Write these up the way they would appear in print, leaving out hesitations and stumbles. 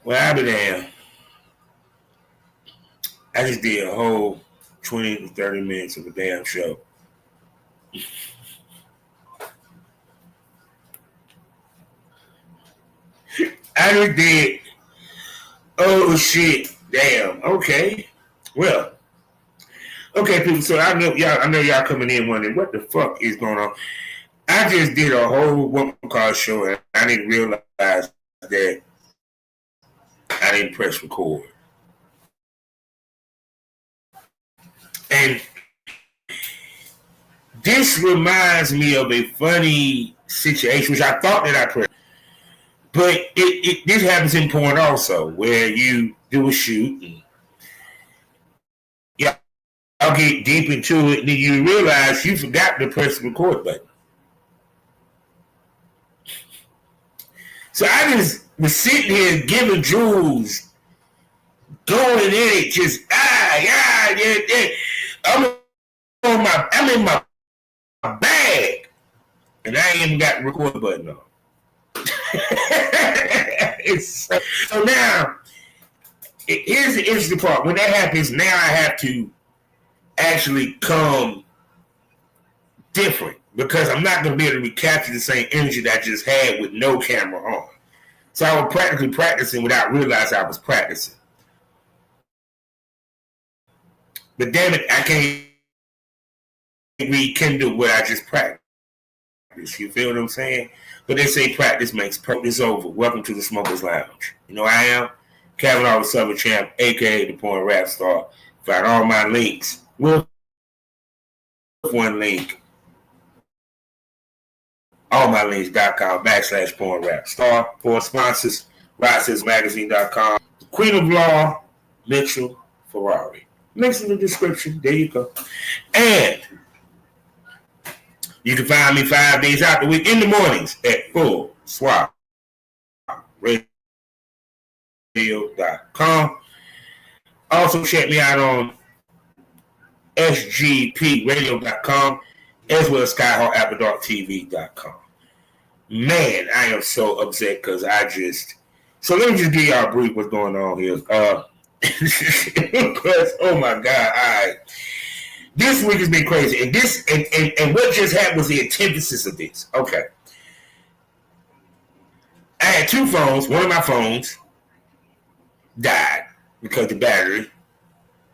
Well, I'll be damn. I just did a whole 20 to 30 minutes of a damn show. I just did. Oh shit! Damn. Okay. Well. Okay, people. So I know y'all. I know y'all coming in wondering what the fuck is going on. I just did a whole one call show, and I didn't realize that I didn't press record. And this reminds me of a funny situation, which I thought that I pressed. But this happens in porn also, where you do a shoot and y'all get deep into it, and then you realize you forgot to press the record button. So I just was sitting here giving jewels, going in it, just yeah. I'm in my bag, and I ain't even got the record button on. So now, here's the interesting part. When that happens, now I have to actually come different because I'm not going to be able to recapture the same energy that I just had with no camera on. So I was practically practicing without realizing I was practicing. But damn it, I can't rekindle what I just practiced. You feel what I'm saying? But they say practice makes practice over. Welcome to the Smokers Lounge. You know I am Kavanaugh the Southern Champ, aka the Porn Rap Star. Find all my links with one link. allmylinks.com/porn rap star. For sponsors, RossesMagazine.com. Queen of Law, Mitchell Ferrari. Links in the description. There you go. And you can find me 5 days out the week in the mornings at Full Swap Radio.com. Also check me out on SGPRadio.com as well as SkyHawkAfterDarkTV.com. Man, I am so upset because so let me just give y'all a brief what's going on here. Because oh my God, this week has been crazy, and what just happened was the antithesis of this. Okay, I had two phones. One of my phones died because the battery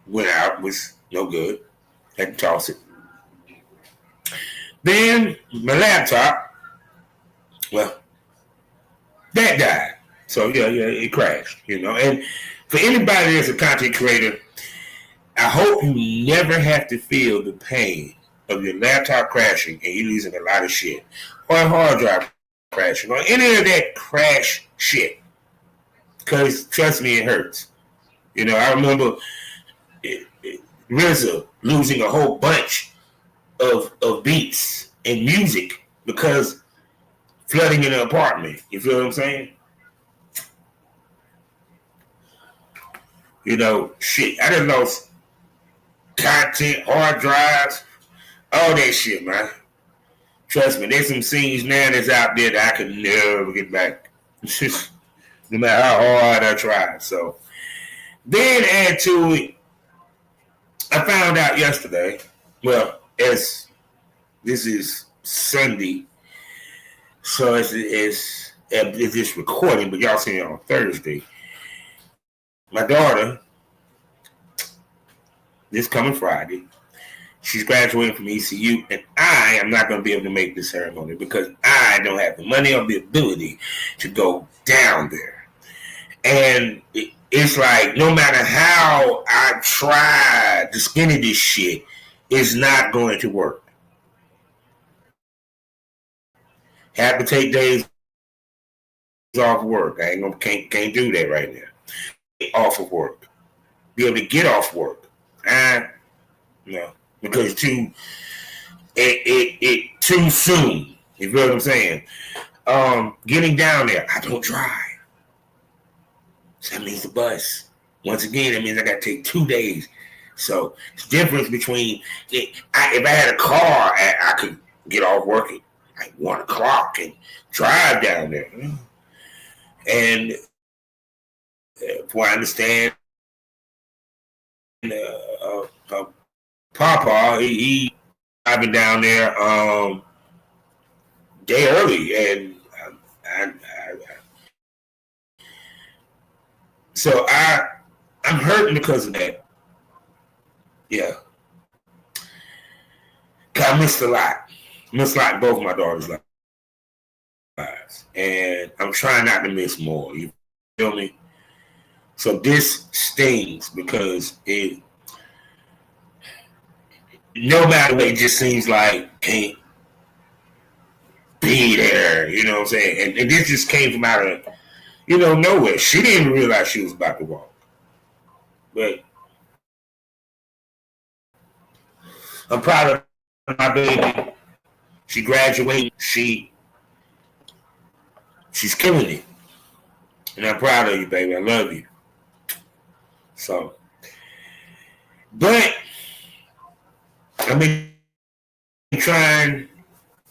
went out, was no good. Had to toss it. Then my laptop, well, that died. So yeah, it crashed. And for anybody that's a content creator, I hope you never have to feel the pain of your laptop crashing and you losing a lot of shit, or a hard drive crashing, or any of that crash shit. Because trust me, it hurts. I remember RZA losing a whole bunch of beats and music because flooding in an apartment. You feel what I'm saying? Shit. I done lost content, hard drives, all that shit, man. Trust me, there's some scenes now that's out there that I could never get back. No matter how hard I try. So then add to it, I found out yesterday, well, as this is Sunday, so it's this recording, but y'all seen it on Thursday. My daughter, this coming Friday, she's graduating from ECU, and I am not going to be able to make this ceremony because I don't have the money or the ability to go down there. And it's like, no matter how I try to skinny this shit, it's not going to work. Have to take days off work. I can't do that right now. Off of work. Be able to get off work. No. Because too soon. You feel what I'm saying? Getting down there, I don't drive. So that means the bus. Once again, that means I got to take 2 days. So it's the difference between if I had a car, I could get off work at like 1 o'clock and drive down there. And from what I understand, Papa, he driving down there day early, and so I'm hurting because of that. Yeah, I missed a lot. Missed a lot in both my daughters' lives, and I'm trying not to miss more. You feel me? So this stings because no matter what, it just seems like can't be there. You know what I'm saying? And this just came from out of nowhere. She didn't even realize she was about to walk, but I'm proud of my baby. She graduated. She's killing it, and I'm proud of you, baby. I love you. So, but I've been trying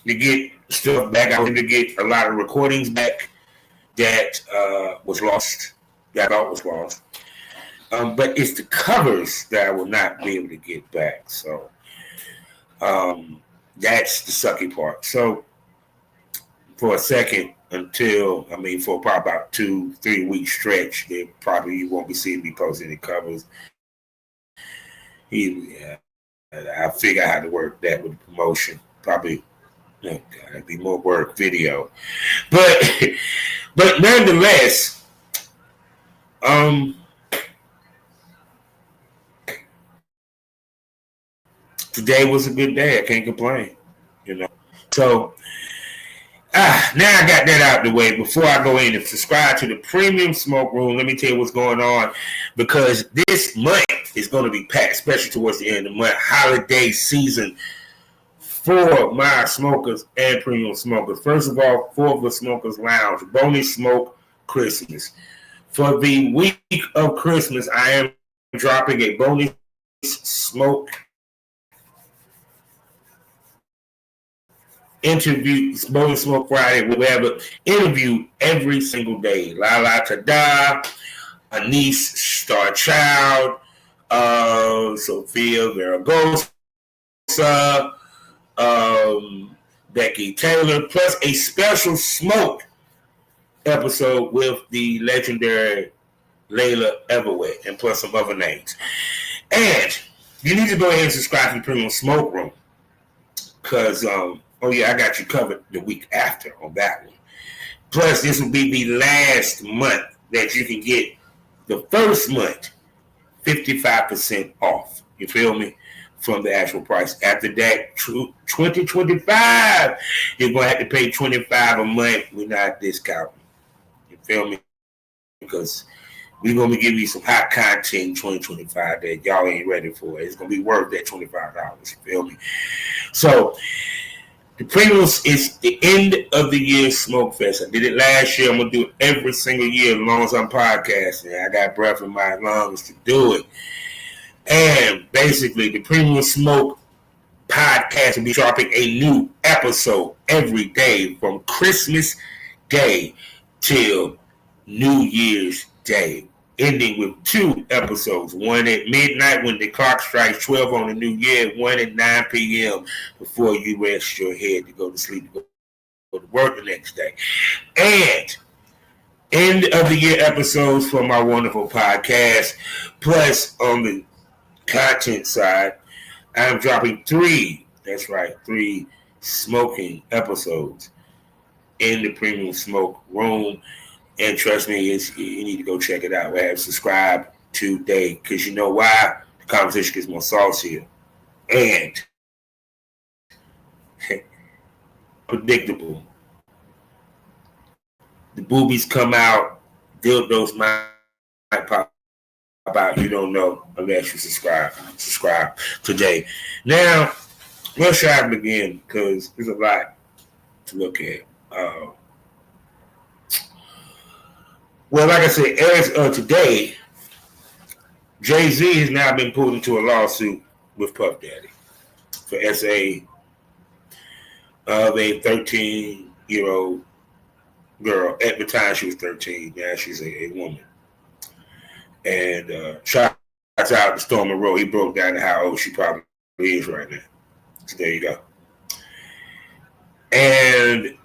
to get stuff back. I wanted to get a lot of recordings back that was lost. That I thought was lost. But it's the covers that I will not be able to get back. So that's the sucky part. So for a second, for probably about 2-3 week stretch, then probably you won't be seeing me post any covers. I figure out how to work that with the promotion. Probably it'd be more work video. But nonetheless, today was a good day. I can't complain. So now I got that out of the way. Before I go in and subscribe to the Premium Smoke Room, let me tell you what's going on, because this month is going to be packed, especially towards the end of the month, holiday season for my smokers and premium smokers. First of all, for the Smokers Lounge, Bonus Smoke Christmas. For the week of Christmas, I am dropping a bonus smoke interview, Bonus Smoke Friday. We have an interview every single day. Lala Tada, Anise Star Child, Sophia Veragosa, Becky Taylor, plus a special smoke episode with the legendary Layla Everett, and plus some other names. And you need to go ahead and subscribe to the Premium Smoke Room, because I got you covered the week after on that one. Plus, this will be the last month that you can get the first month 55% off. You feel me? From the actual price. After that, 2025, you're going to have to pay $25 a month. We're not discounting. You feel me? Because we're going to be giving you some hot content in 2025 that y'all ain't ready for. It's going to be worth that $25. You feel me? So, the premiums is the end of the year smoke fest. I did it last year. I'm going to do it every single year as long as I'm podcasting. I got breath in my lungs to do it. And basically, the Premium Smoke podcast will be dropping a new episode every day from Christmas Day till New Year's Day, ending with 2 episodes, one at midnight when the clock strikes 12 on the new year, one at 9 p.m. before you rest your head to go to sleep, to go to work the next day. And end of the year episodes for my wonderful podcast. Plus, on the content side, I'm dropping 3 smoking episodes in the Premium Smoke Room. And trust me, you need to go check it out. Subscribe today, because you know why? The conversation gets more saucier and predictable. The boobies come out, dildos might pop out. You don't know unless you subscribe. Subscribe today. Now, where should I begin? Because there's a lot to look at. Well, like I said, as of today, Jay-Z has now been pulled into a lawsuit with Puff Daddy for SA of a 13-year-old girl. At the time, she was 13. Now she's a woman. And shouts out to Storm Monroe. He broke down to how old she probably is right now. So there you go. And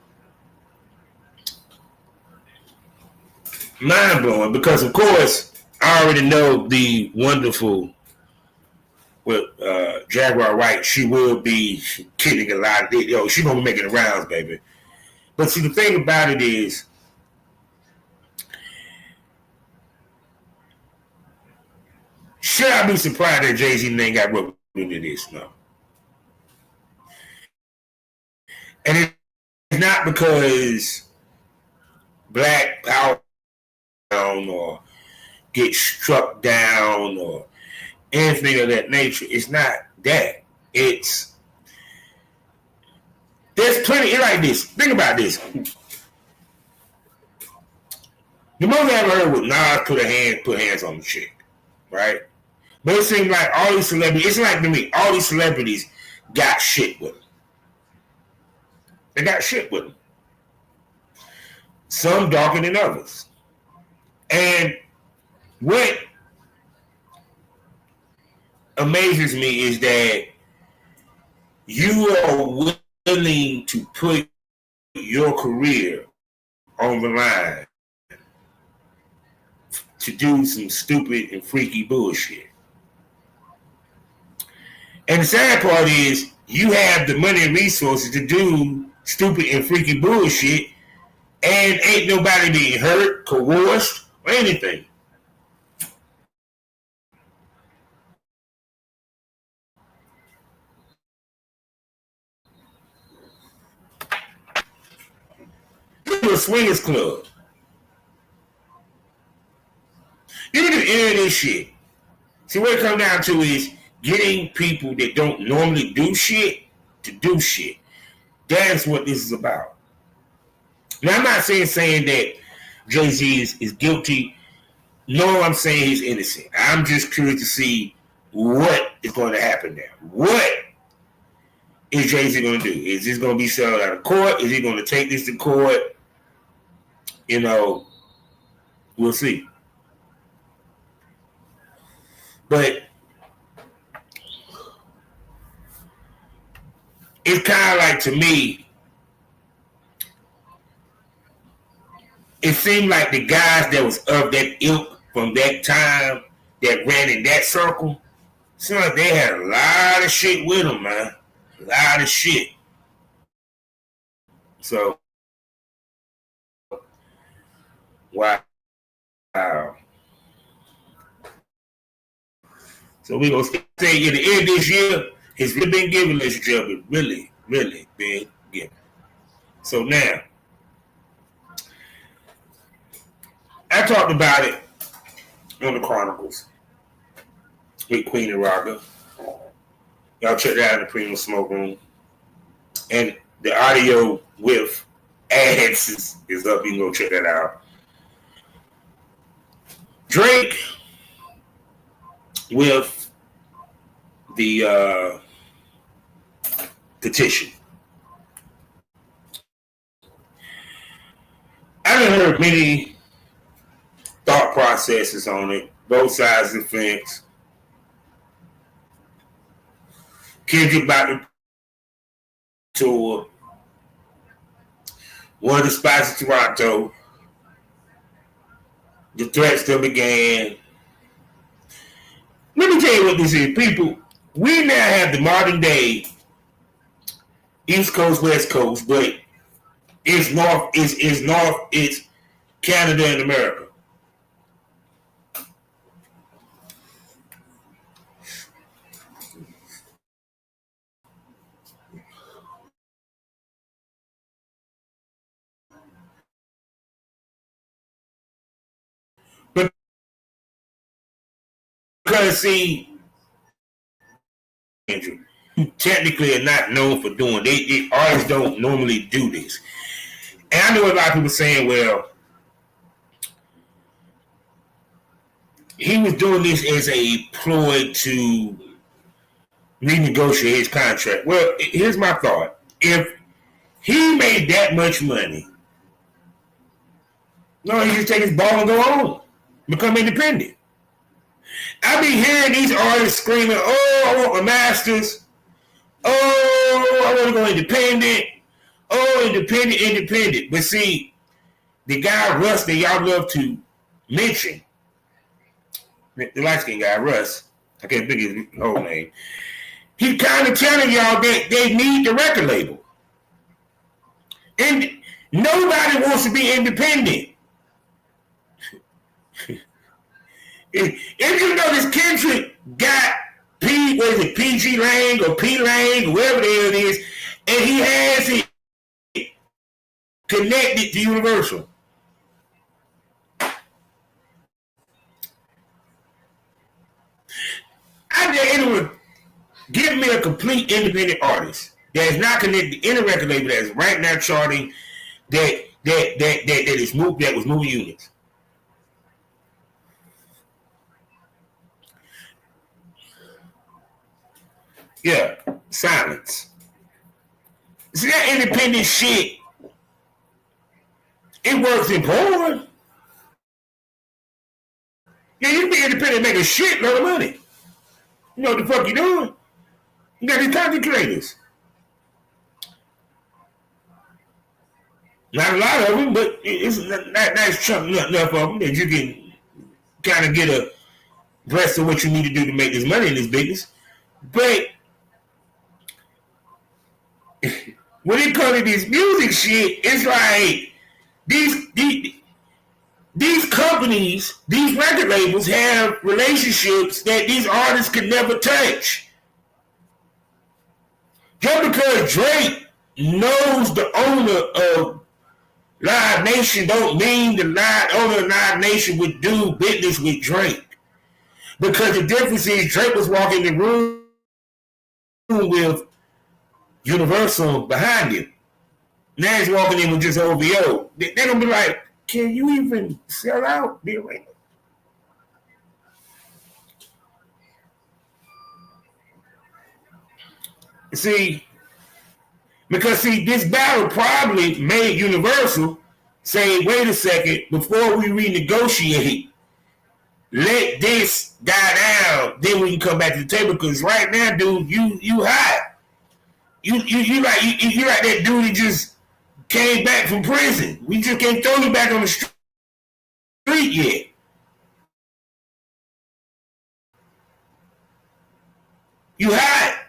mind blowing, because of course I already know the wonderful with Jaguar White. She will be getting a lot of it. She's gonna be making the rounds, baby. But see, the thing about it is, should I be surprised that Jay-Z ain't got roped into this? No. And it's not because Black Power or get struck down or anything of that nature. It's not that. There's plenty like this. Think about this. The most I ever heard was Nas put hands on the chick, right? But it seems like all these celebrities, it's like to me, all these celebrities got shit with them. They got shit with them. Some darker than others. And what amazes me is that you are willing to put your career on the line to do some stupid and freaky bullshit. And the sad part is you have the money and resources to do stupid and freaky bullshit, and ain't nobody being hurt, coerced, or anything. This is a swingers club. You need to enter this shit. See, what it comes down to is getting people that don't normally do shit to do shit. That's what this is about. Now, I'm not saying that Jay-Z is guilty. No, I'm saying he's innocent. I'm just curious to see what is going to happen there. What is Jay-Z going to do? Is this going to be settled out of court? Is he going to take this to court? We'll see. But it's kind of like, to me, it seemed like the guys that was of that ilk from that time that ran in that circle, seemed like they had a lot of shit with them, man. A lot of shit. So, wow. So we're going to say at the end of this year, it's really been giving this job. It really, really been giving. So now, I talked about it on the Chronicles with Queen and Raga. Y'all check that out in the Premium Smoke Room. And the audio with ads is up. You can go check that out. Drake with the petition. I haven't heard many thought processes on it, both sides of the fence. Kendrick about to tour. One of the spots in Toronto. The threat still began. Let me tell you what this is, people. We now have the modern day East Coast, West Coast, but it's North, it's Canada and America. Because, see, Andrew, who technically are not known for doing, they artists don't normally do this. And I know a lot of people saying, well, he was doing this as a ploy to renegotiate his contract. Well, here's my thought. If he made that much money, no, he just take his ball and go home. Become independent. I be hearing these artists screaming, "Oh, I want my masters. Oh, I want to go independent. Oh, independent, independent." But see, the guy Russ that y'all love to mention, the light skinned guy Russ, I can't think of his whole name. He kind of telling y'all that they need the record label, and nobody wants to be independent. If you know this Kendrick got PG Lang or P Lang, whoever the hell it is, and he has it connected to Universal. I dare anyone give me a complete independent artist that is not connected to any record label that is right now charting that was moving units. Yeah, silence. See that independent shit, it works in porn. Yeah, you can be independent and make a shitload of money. You know what the fuck you doing? You got these content creators. Not a lot of them, but it's not nice chunk enough of them that you can kind of get a breast of what you need to do to make this money in this business. But when it comes to this music shit, it's like these companies, these record labels have relationships that these artists can never touch. Just because Drake knows the owner of Live Nation don't mean the owner of Live Nation would do business with Drake. Because the difference is Drake was walking in the room with Universal behind him. Now he's walking in with just OVO. They're going to be like, can you even sell out the arena? See, because this battle probably made Universal say, wait a second, before we renegotiate, let this die down, then we can come back to the table. Because right now, dude, you hot. You like that dude that just came back from prison. We just can't throw you back on the street yet. You hot.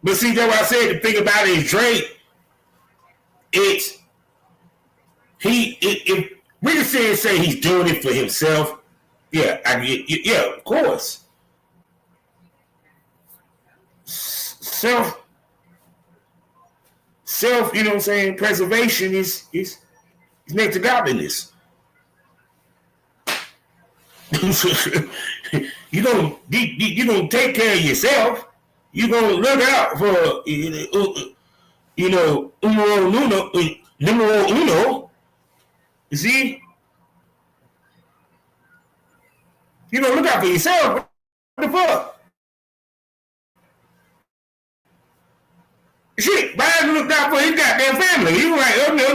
But see, that's what I said. The thing about it is Drake. If we can say he's doing it for himself, yeah, of course. Self, you know what I'm saying, preservation is next to godliness. you don't take care of yourself. You're gonna look out for numero uno. You see? You gonna look out for yourself. What the fuck? Shit, Biden looked out for his goddamn family. He was like, oh, no.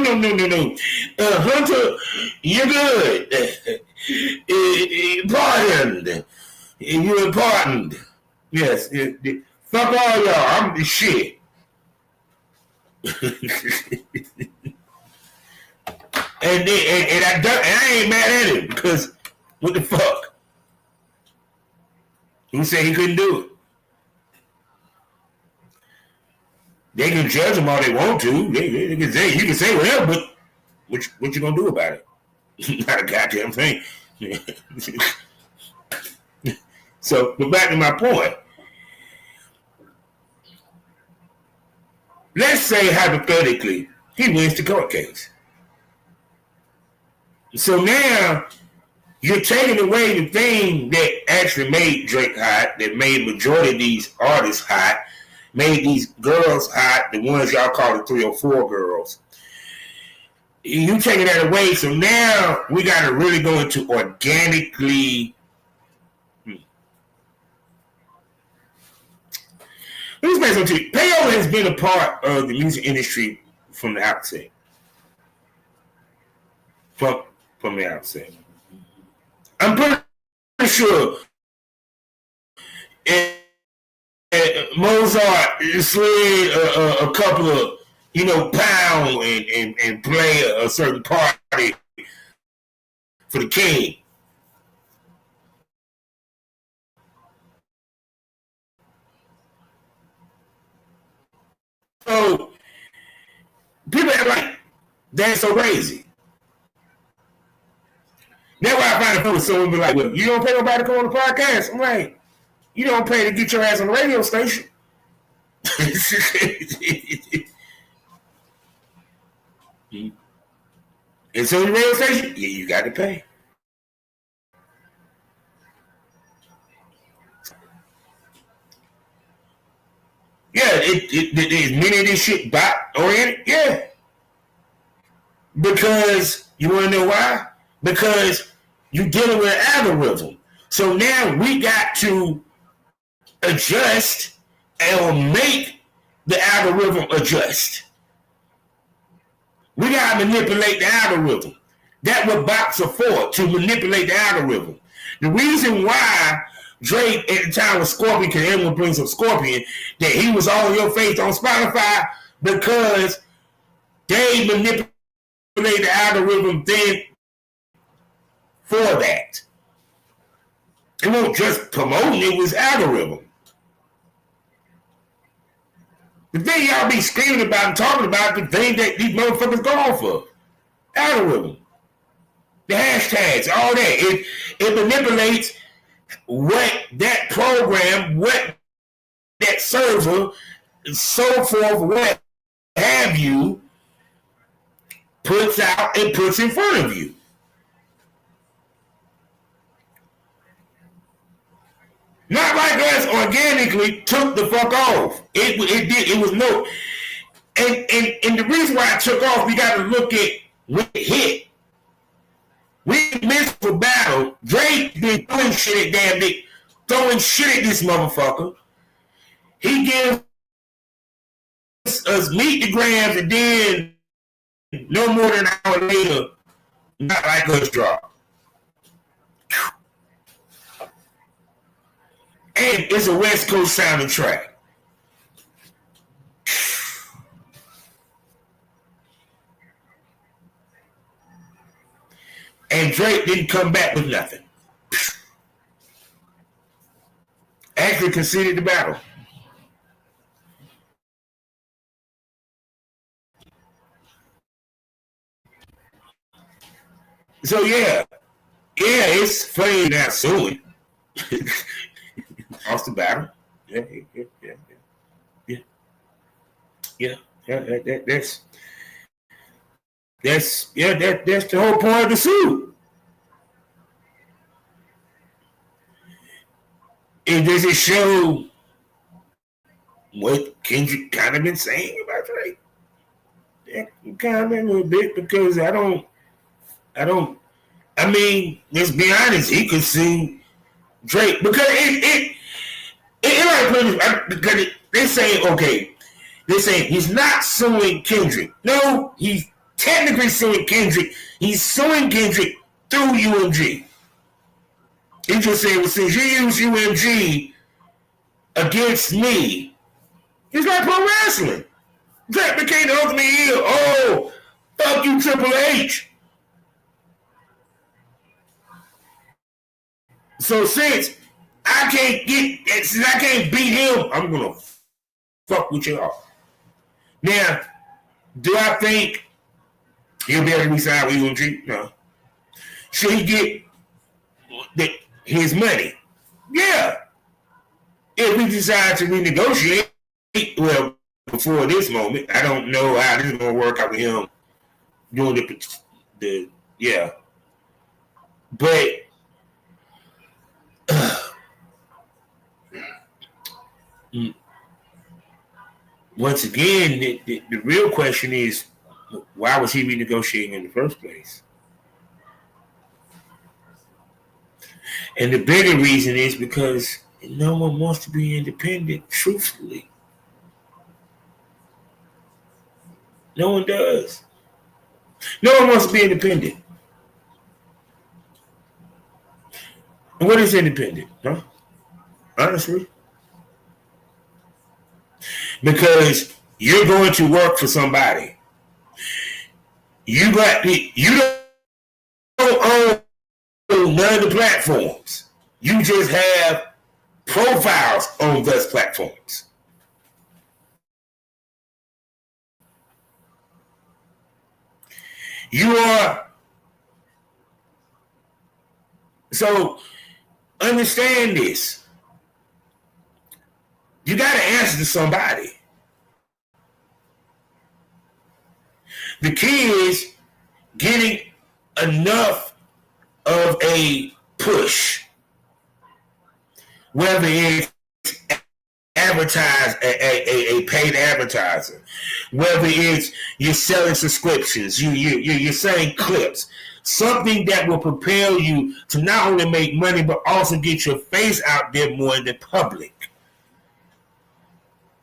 Hunter, you're good. Pardoned. You're pardoned. Yes. Fuck all y'all. I'm the shit. and I ain't mad at him because what the fuck? Who said he couldn't do it? They can judge him all they want to. They can say, you can say whatever, but what you gonna do about it? Not a goddamn thing. So, but back to my point. Let's say hypothetically he wins the court case. So now you're taking away the thing that actually made Drake hot, that made majority of these artists hot, made these girls hot, the ones y'all call the 304 girls. You taking that away, so now we got to really go into organically. Let me explain something to you. Payola has been a part of the music industry from the outset. From the outset. I'm pretty sure Mozart slid a couple of, pounds and play a certain party for the king. So people are like, that's so crazy. That's why I find it funny. Someone be like, well, you don't pay nobody to come on the podcast. I'm like, you don't pay to get your ass on the radio station. And so the radio station, yeah, you got to pay. Yeah, is many of this shit bot oriented. Yeah, because you want to know why? Because you're dealing with an algorithm. So now we got to adjust and make the algorithm adjust. We got to manipulate the algorithm. That's what bots are for, to manipulate the algorithm. The reason why Drake at the time was Scorpion, because everyone brings up Scorpion, that he was all in your face on Spotify, because they manipulate the algorithm then for that. It won't just promoting, it was algorithm. The thing y'all be screaming about and talking about, the thing that these motherfuckers go on for. Algorithm. The hashtags, all that. It manipulates what that program, what that server, so forth, what have you, puts out and puts in front of you. Not like us organically took the fuck off. It was no. And the reason why it took off, we got to look at when it hit. We missed for battle. Drake been throwing shit at damn Dick, throwing shit at this motherfucker. He gives us meet the grams, and then no more than an hour later, not like us drop. And it's a West Coast sounding track. And Drake didn't come back with nothing. Actually conceded the battle. So yeah, it's funny now suing. Lost the battle. Yeah. That's the whole point of the suit. And does it show what Kendrick kind of been saying about Drake? Yeah, kind of a little bit, because I mean, let's be honest, he could sue Drake, because because they say, okay, they say he's not suing Kendrick. No, he's technically suing Kendrick. He's suing Kendrick through UMG. He just said, well, since you use UMG against me, it's like pro wrestling. Drake became the ultimate heel. Oh, fuck you, Triple H. So since I can't beat him, I'm gonna fuck with y'all. Now, do I think he'll be able to resign with UMG? No. Should he get his money? Yeah. If we decide to renegotiate, well, before this moment, I don't know how this is gonna work out with him doing the yeah. But once again, the real question is, why was he renegotiating in the first place? And the bigger reason is because no one wants to be independent, truthfully. No one does. No one wants to be independent. What is independent? Huh? Honestly, because you're going to work for somebody. You don't own none of the platforms. You just have profiles on those platforms. You are so understand this. You got to answer to somebody. The key is getting enough of a push, whether it's a paid advertiser, whether it's you're selling subscriptions, you're selling clips, something that will propel you to not only make money but also get your face out there more in the public.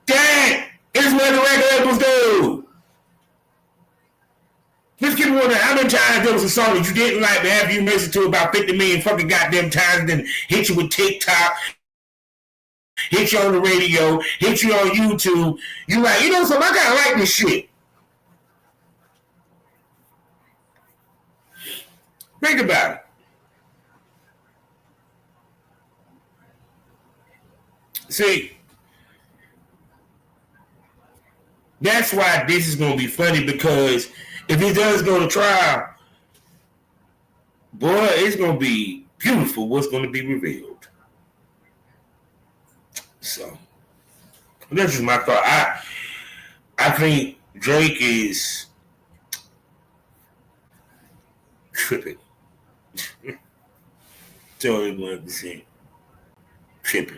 That is what the record labels do. Let's get one. How many times there was a song that you didn't like, but after you listened to about 50 million fucking goddamn times, and then hit you with TikTok, hit you on the radio, hit you on YouTube. You like, you know something, I gotta like this shit. Think about it. See, that's why this is gonna be funny, because if it does go to trial, boy, it's gonna be beautiful what's gonna be revealed. So that's just my thought. I think Drake is tripping. Totally 100% tripping.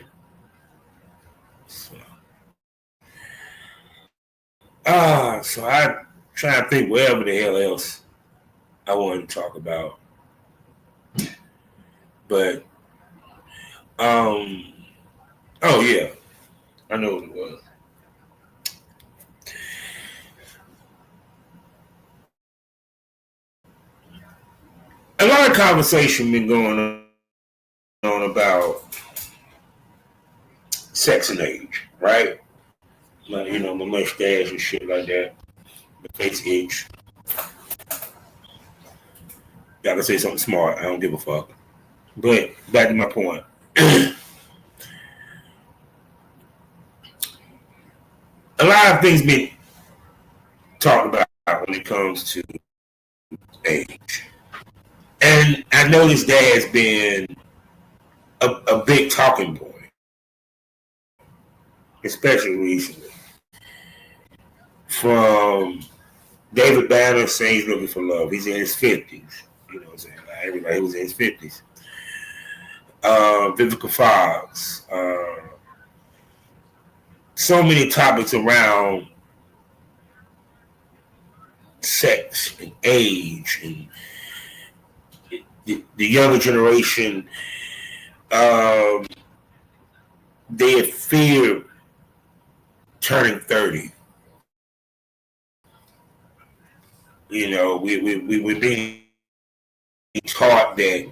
So, so I try to think whatever the hell else I wanted to talk about. But oh yeah, I know what it was. A lot of conversation been going on about sex and age, right? My mustache and shit like that. The face itch. Gotta say something smart. I don't give a fuck. But back to my point. A lot of things been talked about when it comes to age. And I noticed there has been a big talking point, especially recently, from David Banner saying he's looking for love. He's in his 50s. You know what I'm saying? Like everybody was in his 50s. Vivica Fox. So many topics around sex and age and the younger generation. They fear turning 30. You know, we're being taught that,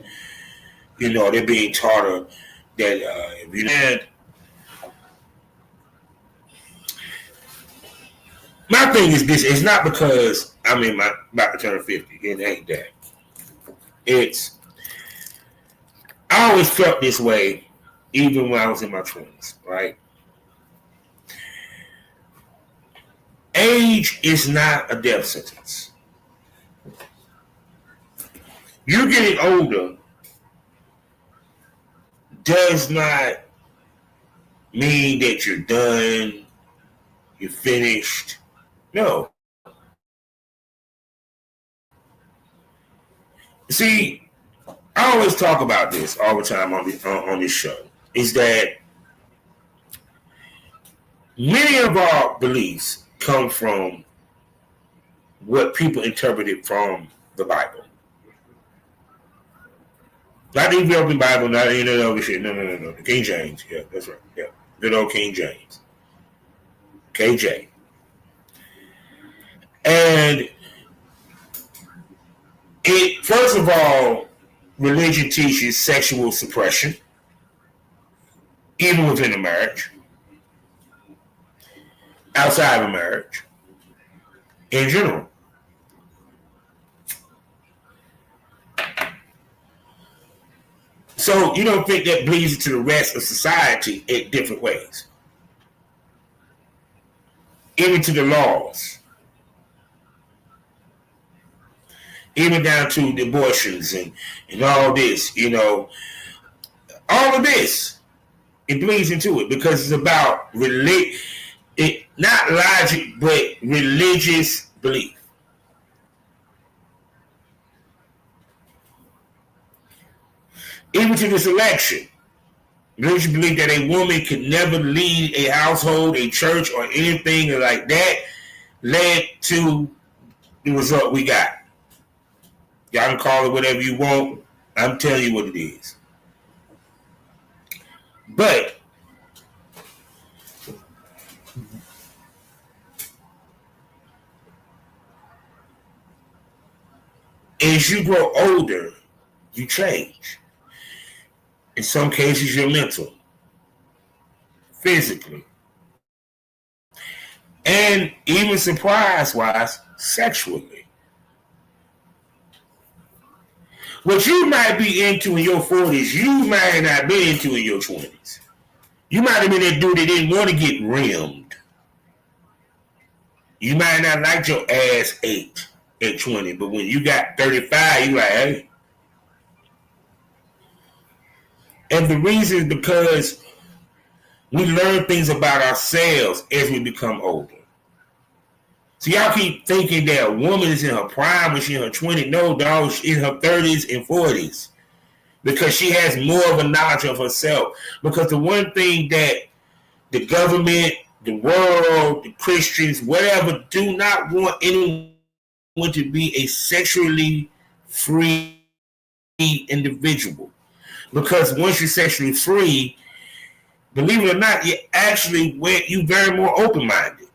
they're being taught that if you had. My thing is this: it's not because I'm about to turn 50. It ain't that. It's I always felt this way, even when I was in my 20s. Right? Age is not a death sentence. You getting older does not mean that you're done, you're finished. No. See, I always talk about this all the time on this show, is that many of our beliefs come from what people interpreted from the Bible. Not the Ethiopian Bible, not any of that shit. No. The King James. Yeah, that's right. Yeah. Good old King James. KJ. And it, first of all, religion teaches sexual suppression, even within a marriage, outside of marriage, in general. So you don't think that bleeds into the rest of society in different ways, even to the laws, even down to the abortions and all this, all of this, it bleeds into it because it's about not logic, but religious belief. Even to this election, religious belief that a woman could never lead a household, a church, or anything like that led to the result we got. Y'all can call it whatever you want. I'm telling you what it is. But as you grow older, you change. In some cases, you're mental, physically, and even surprise-wise, sexually. What you might be into in your 40s, you might not be into in your 20s. You might have been that dude that didn't want to get rimmed. You might not like your ass ate at 20, but when you got 35, you like, hey. And the reason is because we learn things about ourselves as we become older. So y'all keep thinking that a woman is in her prime when she's in her 20s. No, dog, she's in her 30s and 40s. Because she has more of a knowledge of herself. Because the one thing that the government, the world, the Christians, whatever, do not want anyone to be a sexually free individual. Because once you're sexually free, believe it or not, you're very more open-minded.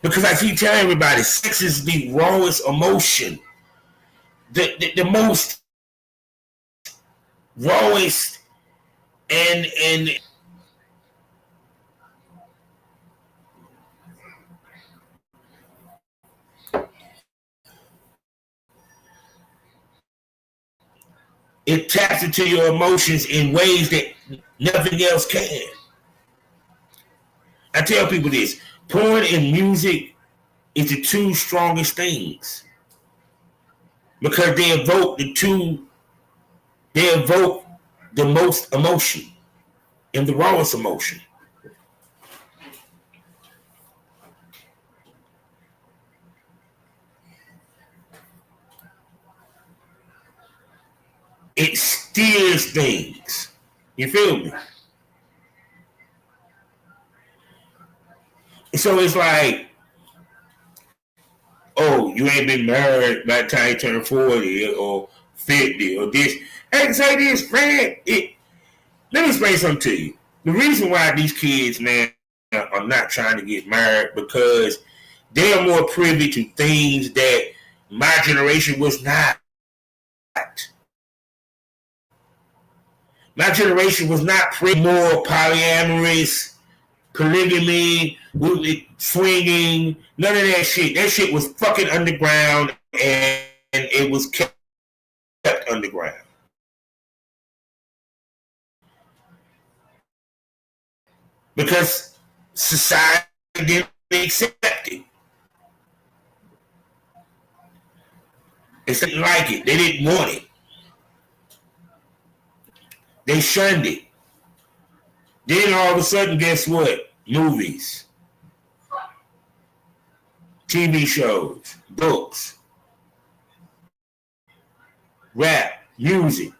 Because I keep telling everybody, sex is the rawest emotion. The most rawest and it taps into your emotions in ways that nothing else can. I tell people this, porn and music is the two strongest things. Because they evoke the most emotion and the rawest emotion. It steers things. You feel me? So it's like, oh, you ain't been married by the time you turn 40 or 50 or this. And say this, man, let me explain something to you. The reason why these kids, man, are not trying to get married because they are more privy to things that my generation was not. My generation was not more polyamorous, polygamy, swinging, none of that shit. That shit was fucking underground and it was kept underground. Because society didn't accept it. They didn't like it. They didn't want it. They shunned it. Then all of a sudden, guess what? Movies, TV shows, books, rap, music.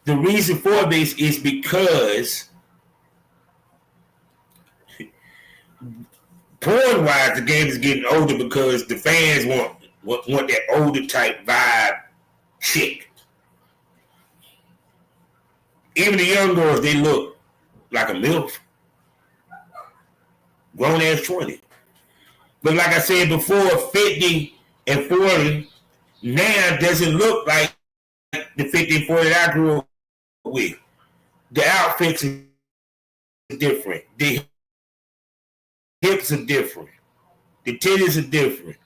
The reason for this is because porn-wise, the game is getting older because the fans want that older type vibe chick. Even the young girls, they look like a MILF. Grown ass 20. But like I said before, 50 and 40 now doesn't look like the 50 and 40 that I grew up with. The outfits are different. The hips are different. The titties are different.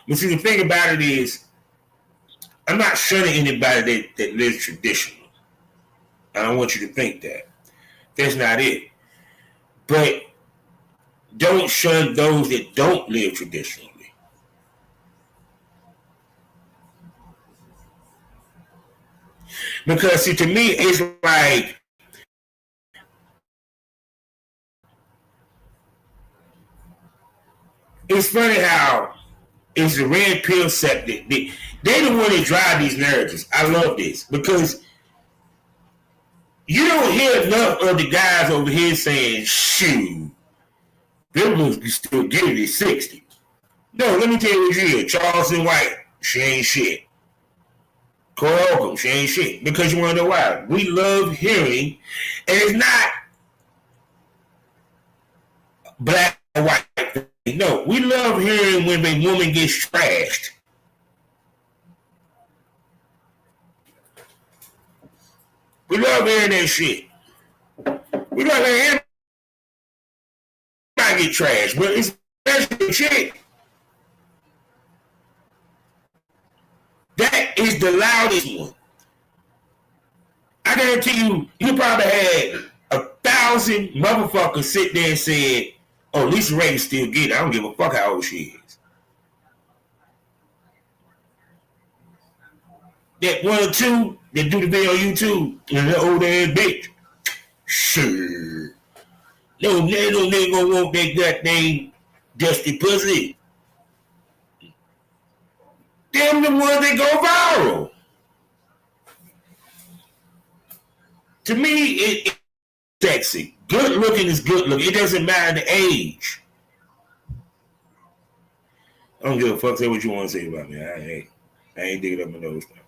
But see, the thing about it is, I'm not shunning anybody that lives traditional. I don't want you to think that. That's not it. But don't shun those that don't live traditionally. Because see, to me, it's like it's funny how it's the red pill sect that they the one that drive these narratives. I love this because you don't hear enough of the guys over here saying, "Shoot, them can still get it at 60." No, let me tell you what you hear. Charleston White, she ain't shit. Corey Holcomb, she ain't shit. Because you want to know why? We love hearing, and it's not black or white. No, we love hearing when a woman gets trashed. We love hearing that shit. We love hearing everybody get trashed, but it's especially shit. That is the loudest one. I guarantee you, you probably had 1,000 motherfuckers sit there and said, "Oh, Lisa Ray still get it. I don't give a fuck how old she is." That one or two that do the video on YouTube and that old ass bitch. Sure. No, they gonna want that goddamn dusty pussy. Them the ones that go viral. To me, it's sexy. Good looking is good looking. It doesn't matter the age. I don't give a fuck. Say what you want to say about me. I ain't digging up my nose now.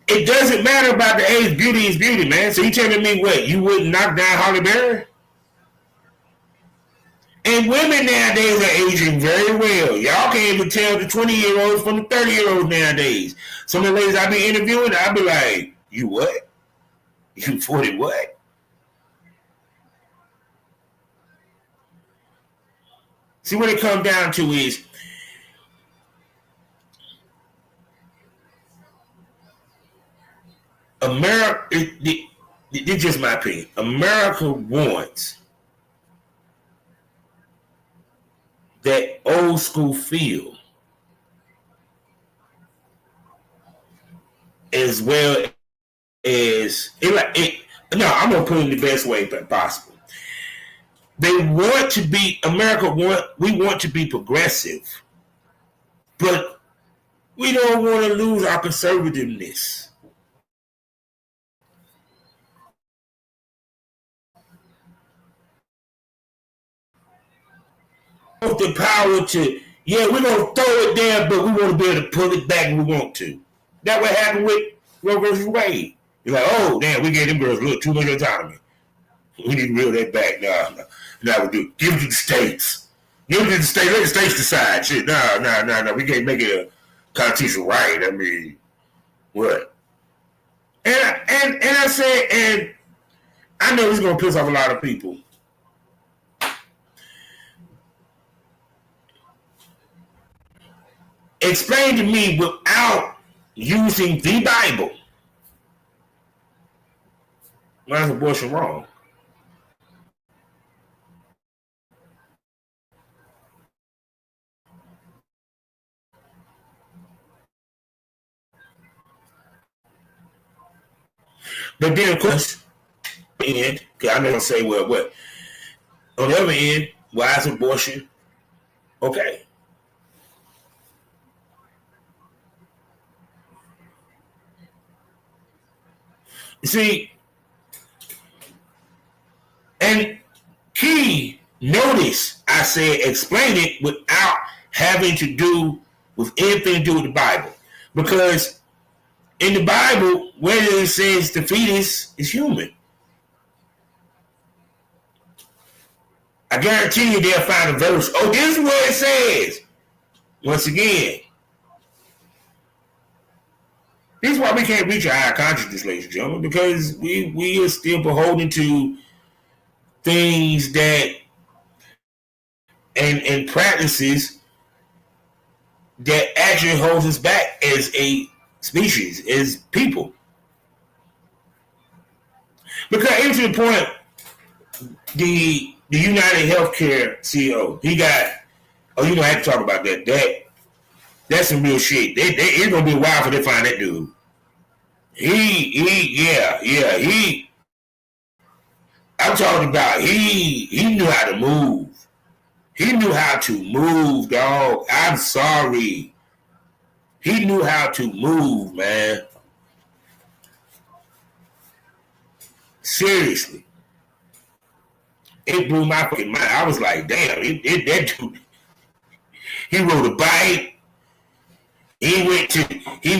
It doesn't matter about the age. Beauty is beauty, man. So you telling me what? You wouldn't knock down Halle Berry? And women nowadays are aging very well. Y'all can't even tell the 20-year-olds from the 30-year-olds nowadays. Some of the ladies I be interviewing, I be like, "You what? You 40 what?" See, what it comes down to is America. It's just my opinion. America wants that old school feel as well as it. No, I'm gonna put it in the best way possible. They want to be America. We want to be progressive, but we don't want to lose our conservativeness. The power to, yeah, we're gonna throw it there, but we want to be able to pull it back when we want to. That what happened with Roe versus Wade. You're like, oh damn, we gave them girls a little too much autonomy. We need to reel that back. No, we do. Give it to the states. Give it to the states. Let the states decide. Shit, no. We can't make it a constitutional right. I mean, what? And I said, and I know this is gonna piss off a lot of people. Explain to me without using the Bible. Why is abortion wrong? But then, of course, end, because I'm not going to say, well, what? On the other end, why is abortion okay? You see, and key, notice I said explain it without having to do with anything to do with the Bible. Because in the Bible, where it says the fetus is human, I guarantee you they'll find a verse. Oh, this is what it says. Once again, this is why we can't reach a higher consciousness, ladies and gentlemen, because we are still beholden to things that and practices that actually holds us back as a species, as people. Because even to the point, the United Healthcare CEO, he got, oh, you know, I have to talk about that. That's some real shit. It's gonna be a while for they find that dude. I'm talking about he knew how to move. He knew how to move, dog. I'm sorry. He knew how to move, man. Seriously. It blew my fucking mind. I was like, damn, that dude, he rode a bike. He went here, he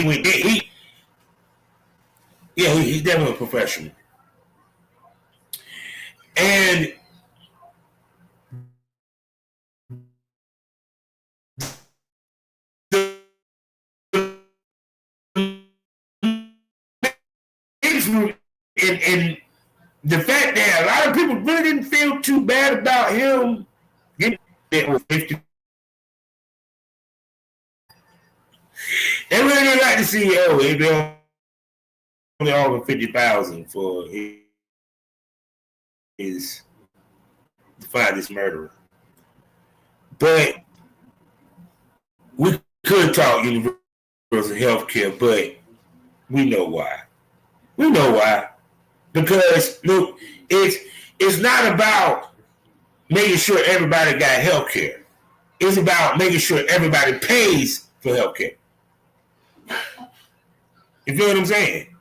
went there. He's definitely a professional. And and the fact that a lot of people really didn't feel too bad about him getting that was 50. They really didn't like the CEO. They only offered 50,000 for his to find this murderer. But we could talk universal health care, but we know why. We know why. Because look, it's not about making sure everybody got health care. It's about making sure everybody pays for health care. You feel what I'm saying?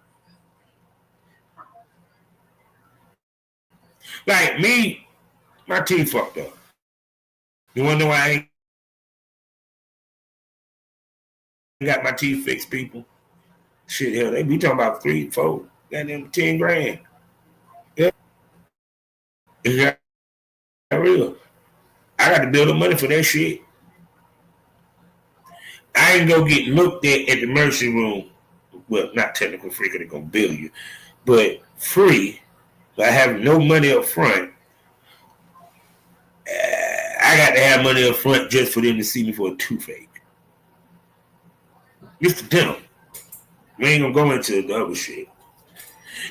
Like me, my teeth fucked up. You wanna know why I ain't got my teeth fixed, people? Shit, hell, they be talking about 3, 4, goddamn 10 grand. Yeah. Is that real? I got to build the money for that shit. I ain't gonna get looked at the emergency room. Well, not technical free because they're gonna bill you, but free by having no money up front. I got to have money up front just for them to see me for a toothache. It's the dental. We ain't gonna go into the other shit.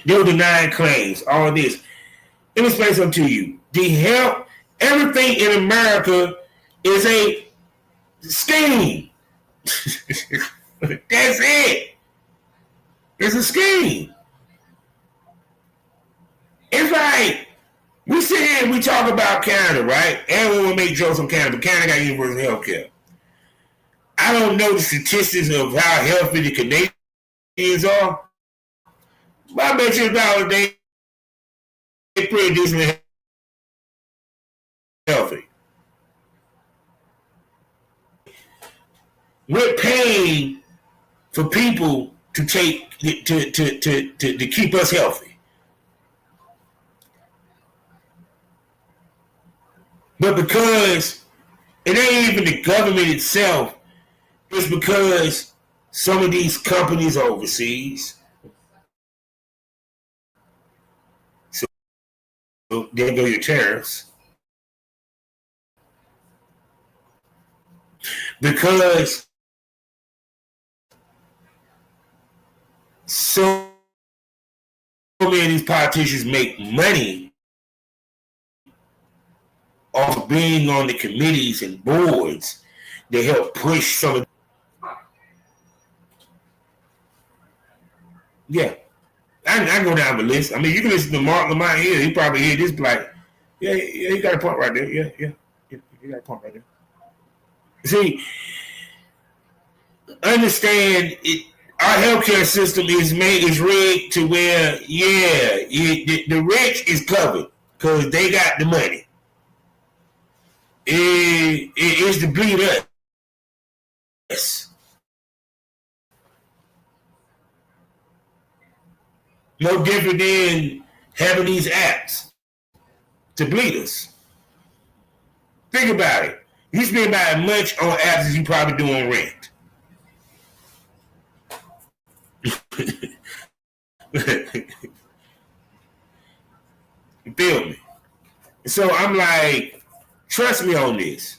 They'll deny claims, all this. Let me explain something to you. The help, everything in America is a scheme. That's it. It's a scheme. It's like we sit here and we talk about Canada, right? Everyone will make jokes on Canada, but Canada got universal health care. I don't know the statistics of how healthy the Canadians are, but I bet you $1 they pretty decently healthy. We're paying for people to take to keep us healthy. But because it ain't even the government itself, it's because some of these companies overseas. So there go your tariffs. Because so many of these politicians make money off of being on the committees and boards that help push some of. Yeah, I go down the list. I mean, you can listen to Mark Lamont here. He probably hear this like, yeah, you got a point right there. Yeah, you got a point right there. See, understand it. Our healthcare system is rigged to where, the rich is covered because they got the money. It's to bleed us. No different than having these apps to bleed us. Think about it. You spend about as much on apps as you probably do on rent. You feel me? So I'm like, trust me on this.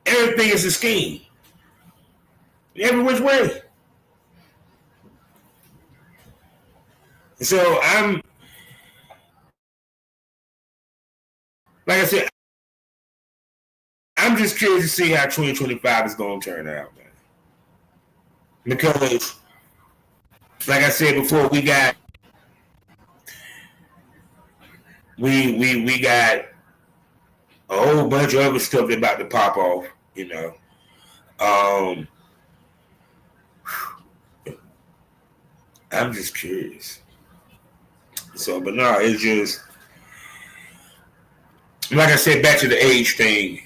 Everything is a scheme. Every which way. So like I said, I'm just curious to see how 2025 is going to turn out, man. Because, like I said before, we got a whole bunch of other stuff that's about to pop off, you know. I'm just curious. So, but no, it's just like I said, back to the age thing.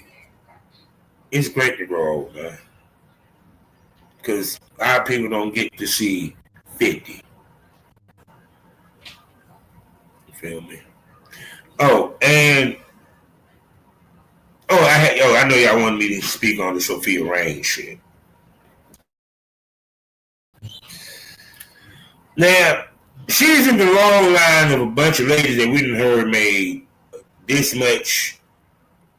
It's great to grow old, man. Because our people don't get to see 50. You feel me? I know y'all wanted me to speak on the Sophia Rain shit. Now, she's in the long line of a bunch of ladies that we didn't heard made this much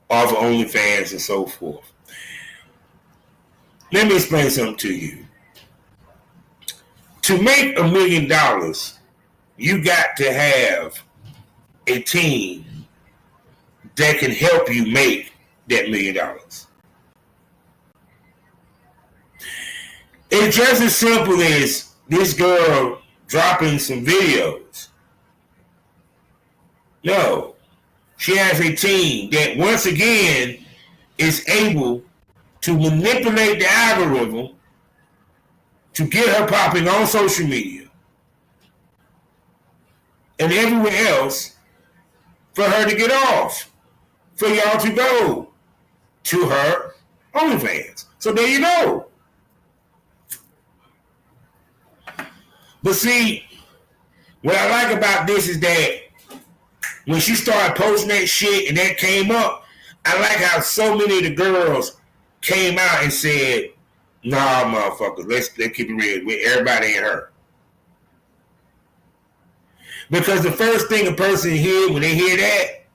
off of OnlyFans and so forth. Let me explain something to you. To make $1 million, you got to have a team that can help you make that $1 million. It's just as simple as this girl dropping some videos. No, she has a team that once again is able to manipulate the algorithm to get her popping on social media and everywhere else for her to get off, for y'all to go to her OnlyFans. So there you go. But see, what I like about this is that when she started posting that shit and that came up, I like how so many of the girls came out and said, nah, motherfuckers, let's keep it real with everybody and her. Because the first thing a person hear when they hear that,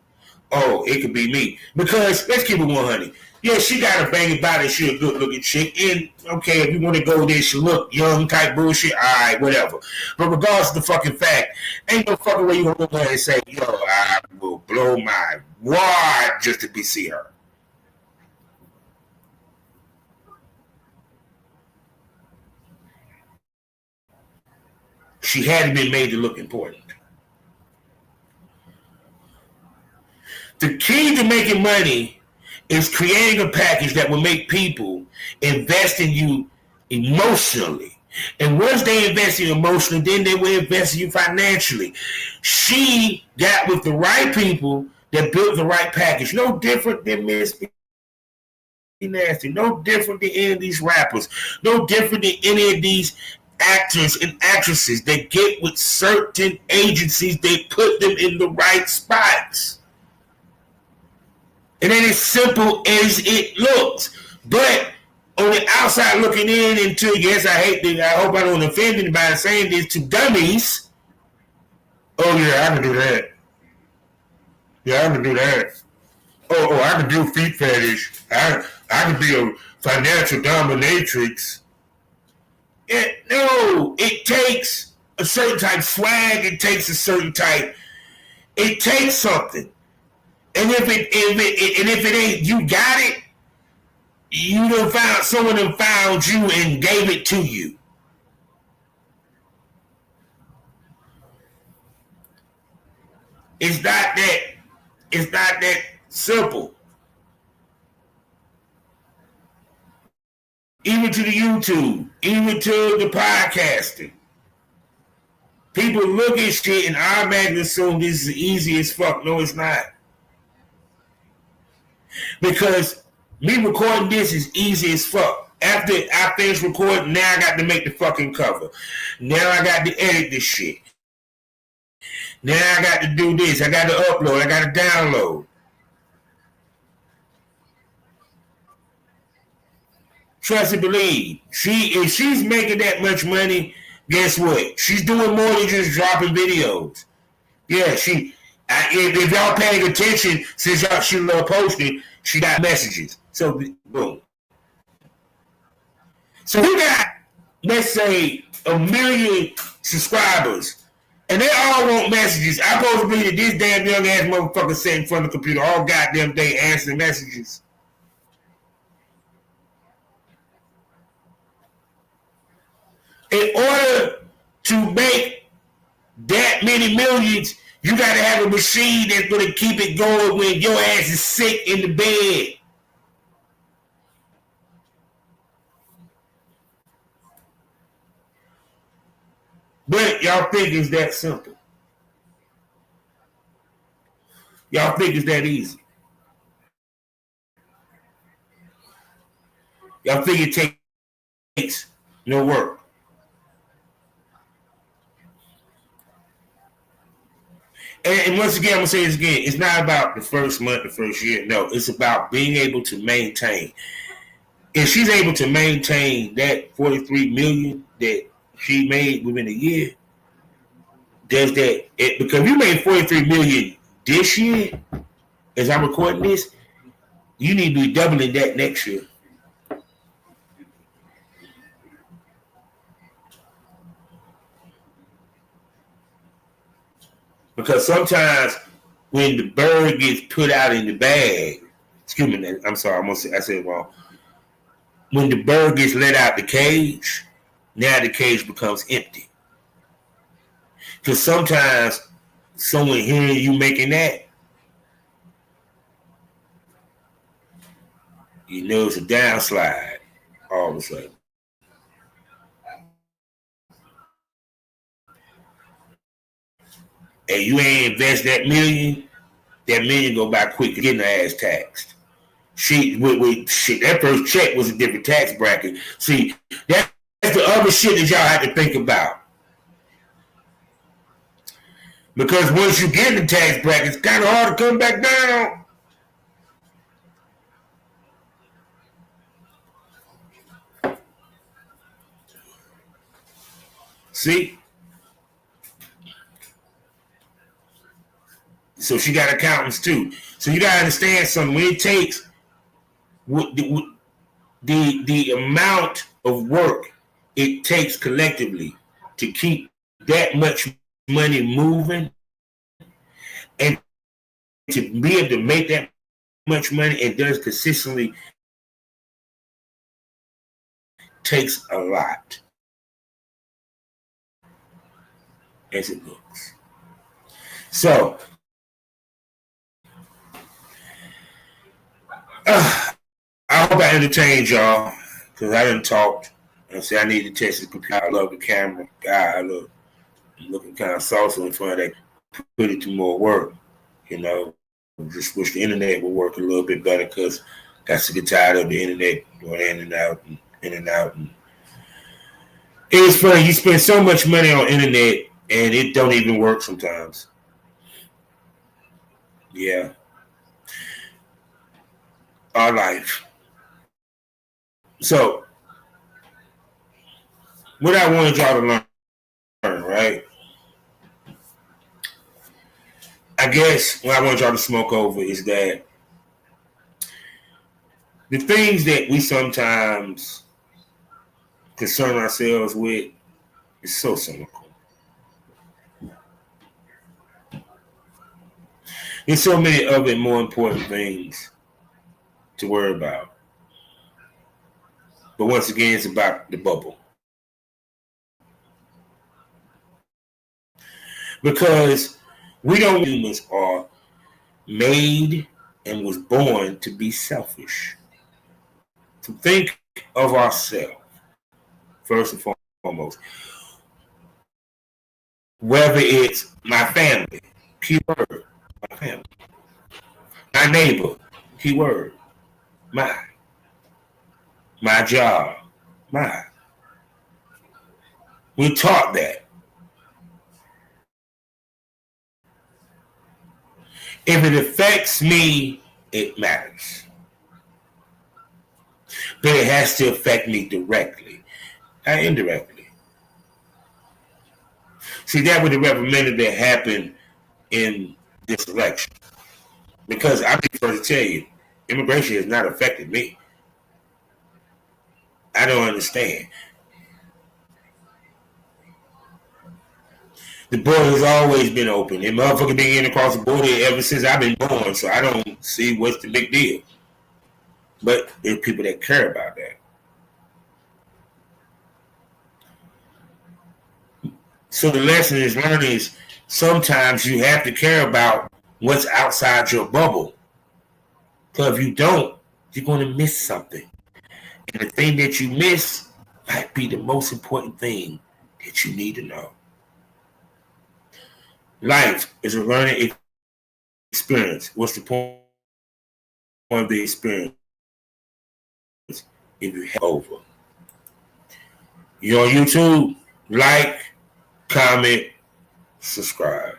oh, it could be me. Because let's keep it 100. Yeah, she got a banging body. She a good looking chick. And okay, if you want to go there, she look young type bullshit. All right, whatever. But regardless of the fucking fact, ain't no fucking way you gonna look at her and say, yo, I will blow my wad just to see her. She hadn't been made to look important. The key to making money is creating a package that will make people invest in you emotionally. And once they invest in you emotionally, then they will invest in you financially. She got with the right people that built the right package. No different than Miss Nasty. No different than any of these rappers. No different than any of these actors and actresses that get with certain agencies. They put them in the right spots. It ain't as simple as it looks. But on the outside looking in into, yes, I hope I don't offend anybody saying this to dummies. Oh, yeah, I can do that. Yeah, I can do that. Oh, I can do feet fetish. I can be a financial dominatrix. No, it takes a certain type of swag. It takes a certain type. It takes something. And if it ain't you got it, you done found someone that found you and gave it to you. It's not that simple. Even to the YouTube, even to the podcasting. People look at shit and automatically assume this is easy as fuck. No, it's not. Because me recording this is easy as fuck. After I finish recording, now I got to make the fucking cover. Now I got to edit this shit. Now I got to do this. I got to upload. I got to download. Trust and believe. If she's making that much money, guess what? She's doing more than just dropping videos. Yeah, if y'all paying attention since she love posting, she got messages. So boom. So we got, let's say, 1 million subscribers, and they all want messages. I supposed to be that this damn young ass motherfucker sitting in front of the computer all goddamn day answering messages. In order to make that many millions, you got to have a machine that's going to keep it going when your ass is sick in the bed. But y'all think it's that simple. Y'all think it's that easy. Y'all think it takes no work. And once again, I'm going to say this again. It's not about the first month, the first year. No, it's about being able to maintain. If she's able to maintain that 43 million that she made within a year, does that, because you made 43 million this year, as I'm recording this, you need to be doubling that next year. Because sometimes when the bird gets put out in the bag, excuse me, I'm sorry, I said it wrong. When the bird gets let out the cage, now the cage becomes empty. Because sometimes someone hearing you making that, you know it's a downslide all of a sudden. And you ain't invest that million go by quick, getting her ass taxed. Shit, that first check was a different tax bracket. See, that's the other shit that y'all have to think about. Because once you get in the tax bracket, it's kind of hard to come back down. See? So she got accountants too. So you got to understand something. When it takes the amount of work it takes collectively to keep that much money moving and to be able to make that much money and does consistently takes a lot. As it looks. So, I hope I entertained y'all because I didn't talk. I said I need to test the computer. I love the camera. God, I love looking kind of saucy in front of that. Put it to more work, you know. Just wish the internet would work a little bit better because I got to get tired of the internet going in and out and in and out. And it's funny, you spend so much money on internet and it don't even work sometimes. Yeah. Our life. So, what I wanted y'all to learn, right? I guess what I want y'all to smoke over is that the things that we sometimes concern ourselves with is so cynical. There's so many other more important things to worry about. But once again, it's about the bubble. Because we don't humans are made and was born to be selfish. To think of ourselves, first and foremost. Whether it's my family, keyword, my family. My neighbor, Keyword, my. My job, my. We taught that. If it affects me, it matters. But it has to affect me directly, not indirectly. See, that was the reprimand that happened in this election. Because I'll be first to tell you, immigration has not affected me. I don't understand. The border has always been open. And motherfucker been getting across the border ever since I've been born, so I don't see what's the big deal. But there's people that care about that. So the lesson is learned is sometimes you have to care about what's outside your bubble. Because if you don't, you're going to miss something. And the thing that you miss might be the most important thing that you need to know. Life is a learning experience. What's the point of the experience if you have over? You're on YouTube, like, comment, subscribe.